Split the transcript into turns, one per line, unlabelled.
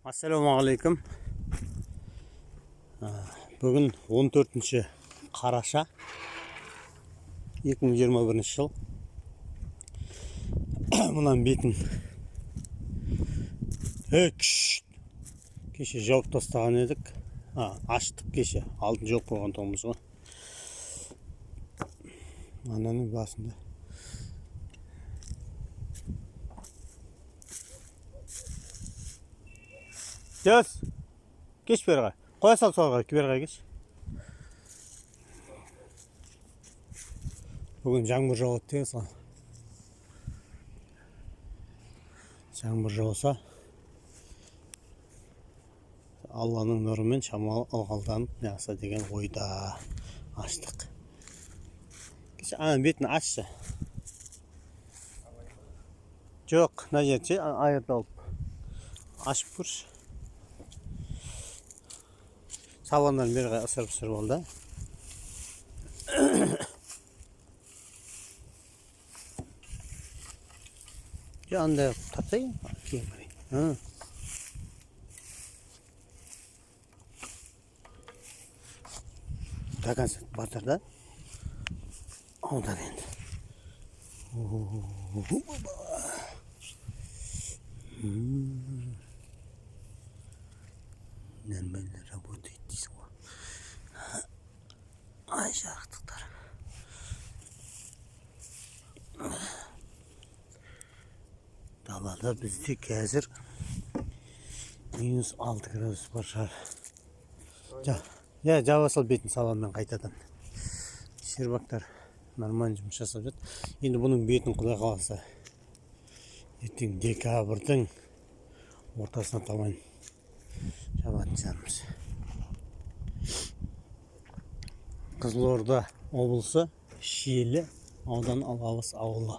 Ассалаумағалейкум. Бүгін 14 қараша 2021 жыл. Мұнан бетін кеше жауып тастаған едік. Аштық кеше. Алтын жауып қойған тоғымыз ғой. Ананың басында. Yes. Geç berga. Koya sal sonra berga geç. Bugün жаңбыр жауады деген сон. Жаңбыр жауса Алланың нұрымен шамалы ылғалданып нақса деген ойда аштық. Кеш бетін ашшы. Жоқ, мына жерде айырды алып ашып көрші. Сабандан бері ысырып болды. Андай татайын. Такансат батыр да. Одан енді. Нормально работает дейсің ғой. Ай, жарықтықтар. Далада бізде қазір -6 градус бар шығар. Жаба сал бетін сабанмен қайтадан. Шербактар нормально жұмыс жасап жатыр. Енді бұның бетін құдай қаласа ертең декабрьдің ортасына таман жабатын жанымыз. Қызылорда облысы Шиелі аудан Алғабас ауылы.